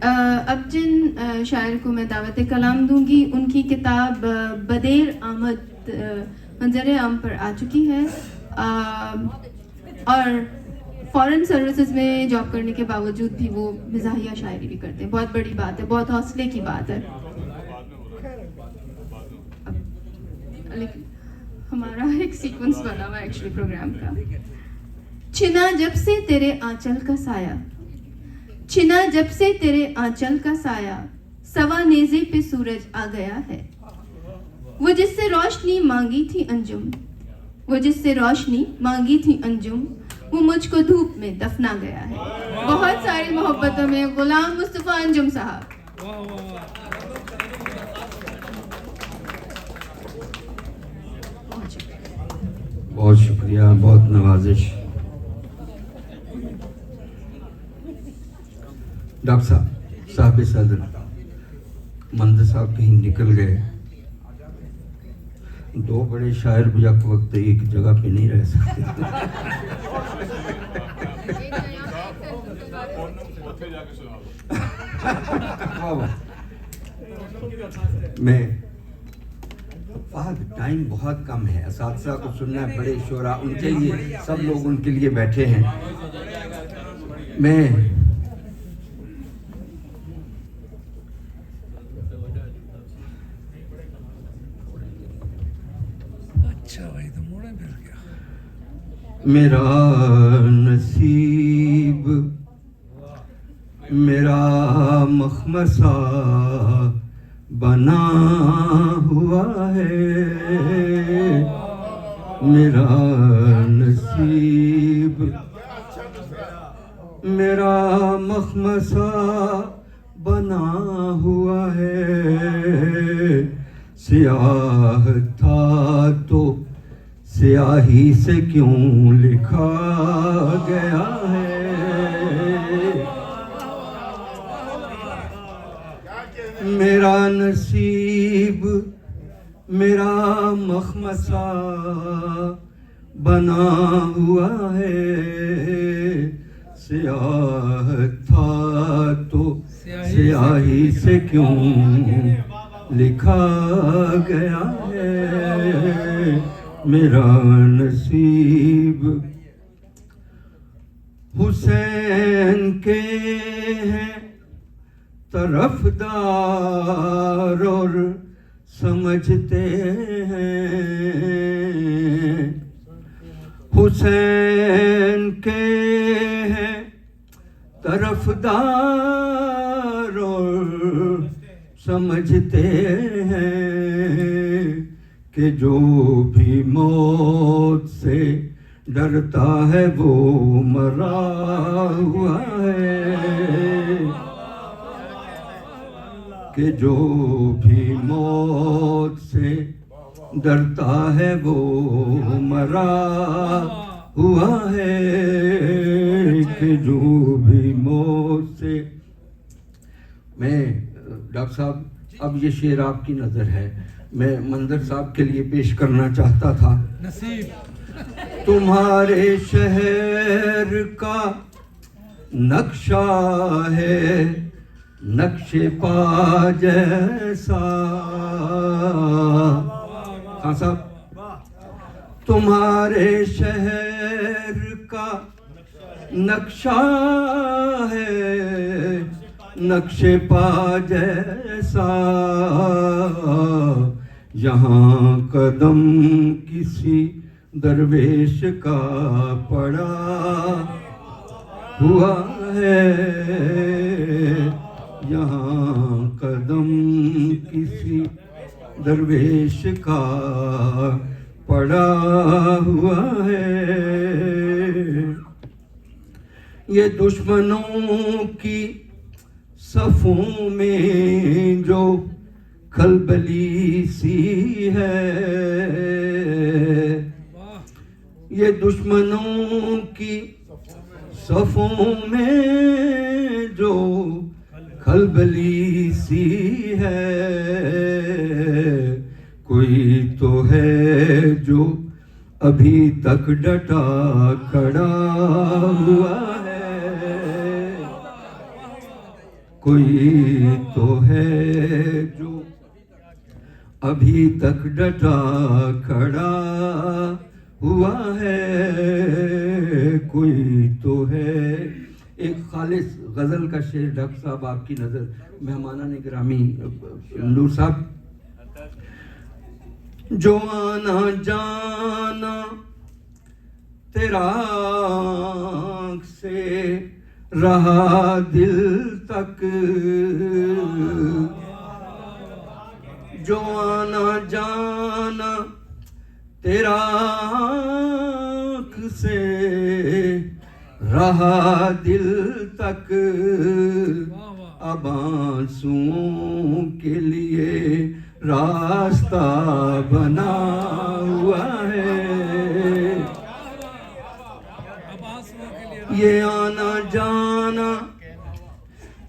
اب جن شاعر کو میں دعوت کلام دوں گی ان کی کتاب بدیر آمد منظر عام پر آ چکی ہے، اور فارن سروسز میں جاب کرنے کے باوجود بھی وہ مزاحیہ شاعری بھی کرتے ہیں. بہت بڑی بات ہے، بہت حوصلے کی بات ہے. لیکن ہمارا ایک سیکوینس بنا ہوا ہے ایکچولی پروگرام کا. چھنا جب سے تیرے آنچل کا سایہ، چھنا جب سے تیرے آنچل کا سایہ، سوا نیزے پہ سورج آ گیا ہے. وہ جس سے روشنی مانگی تھی انجم، وہ جس سے روشنی مانگی تھی انجم، وہ مجھ کو دھوپ میں دفنا گیا ہے. بہت ساری محبتوں میں غلام مصطفیٰ انجم صاحب. بہت شکریہ، بہت نوازش. ڈاکٹر صاحب، صاحب صدر منظر صاحب کہیں نکل گئے. دو بڑے شاعر بھی یک وقت ایک جگہ پہ نہیں رہ سکتے. میں ٹائم بہت کم ہے، اساتذہ کو سننا ہے، بڑے شعراء ان کے لیے، سب لوگ ان کے لیے بیٹھے ہیں. میں میرا نصیب میرا مخمصہ بنا ہوا ہے، میرا نصیب میرا مخمصہ بنا ہوا ہے. سیاہ تھا تو سیاہی سے کیوں لکھا گیا ہے. میرا نصیب میرا مخمصہ بنا ہوا ہے. سیاہ تھا تو سیاہی سے کیوں لکھا گیا ہے. میرا نصیب حسین کے ہیں طرفدار اور سمجھتے ہیں، حسین کے ہیں طرفدار اور سمجھتے ہیں کہ جو بھی موت سے ڈرتا ہے وہ مرا ہوا ہے، کہ جو بھی موت سے ڈرتا ہے وہ مرا ہوا ہے، کہ جو بھی موت سے. میں ڈاکٹر صاحب اب یہ شعر آپ کی نظر ہے، میں منظر صاحب کے لیے پیش کرنا چاہتا تھا. تمہارے شہر کا نقشہ ہے نقش پا جیسا. ہاں صاحب، تمہارے شہر کا نقشہ ہے نقش پا جیسا. یہاں قدم کسی درویش کا پڑا ہوا ہے، یہاں قدم کسی درویش کا پڑا ہوا ہے. یہ دشمنوں کی صفوں میں جو کھلبلی سی ہے، یہ دشمنوں کی صفوں میں جو کھلبلی سی ہے، کوئی تو ہے جو ابھی تک ڈٹا کھڑا ہوا ہے. کوئی تو ہے جو ابھی تک ڈٹا کھڑا ہوا ہے، کوئی تو ہے۔ ایک خالص غزل کا شعر ڈاکٹر صاحب آپ کی نظر، مہمانان گرامی، نور صاحب۔ جو آنا جانا تیرا آنکھ سے رہا دل تک، جو آنا جانا تیرا آنکھ سے رہا دل تک، اب آنسوؤں کے لیے راستہ بنا ہوا ہے۔ یہ آنا جانا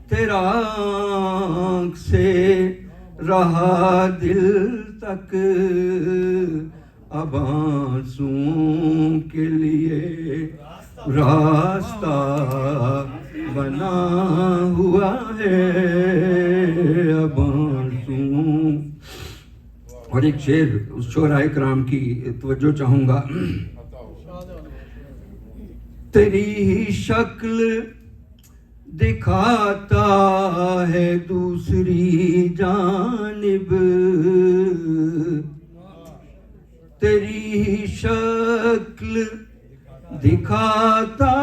تیرا آنکھ سے رہا دل تک، اب آنسوؤں کے لیے راستہ بنا ہوا ہے، اب آنسوؤں۔ اور ایک شعر اس شعراء کرام کی توجہ چاہوں گا۔ تیری ہی شکل دکھاتا ہے دوسری جانب، تیری ہی شکل دکھاتا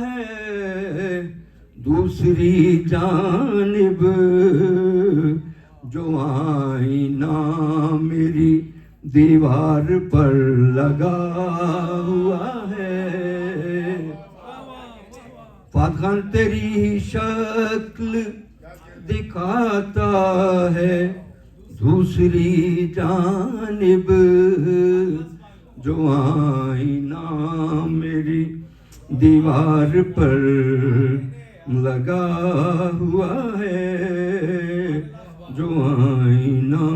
ہے دوسری جانب، جو آئینہ میری دیوار پر لگا ہوا ہے۔ فاتح خان، تیری شکل دکھاتا ہے دوسری جانب، جو آئینہ میری دیوار پر لگا ہوا ہے، جو آئینہ۔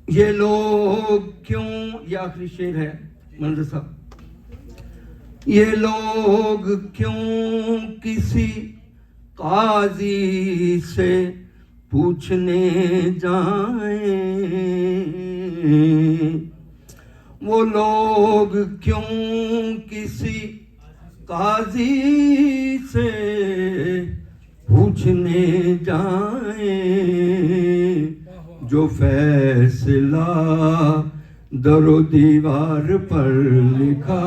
یہ لوگ کیوں، یہ آخری شعر ہے منظر صاحب، یہ لوگ کیوں کسی قاضی سے پوچھنے جائیں، وہ لوگ کیوں کسی قاضی سے پوچھنے جائیں، جو فیصلہ در و دیوار پر لکھا۔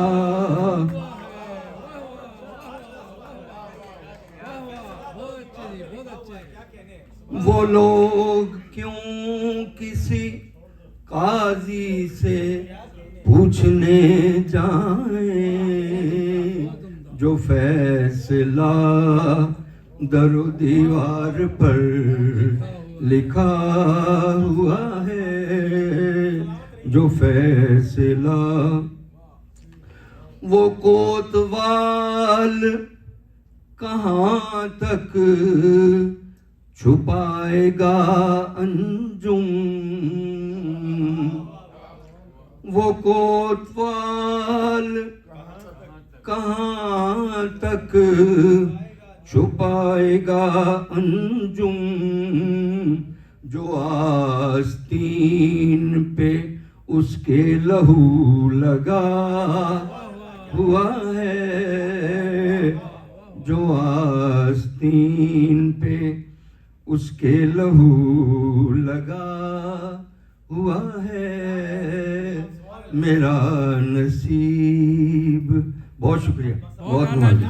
وہ لوگ کیوں کسی قاضی سے پوچھنے جائیں، جو فیصلہ در و دیوار پر لکھا ہوا ہے، جو فیصلہ۔ وہ کوتوال کہاں تک چھپائے گا انجم، وہ کوتوال کہاں تک چھپائے گا انجم، جو آستین پہ اس کے لہو لگا ہوا ہے، جو آستین پہ اس کے لہو لگا ہوا ہے، میرا نصیب۔ بہت شکریہ، بہت مہربانی۔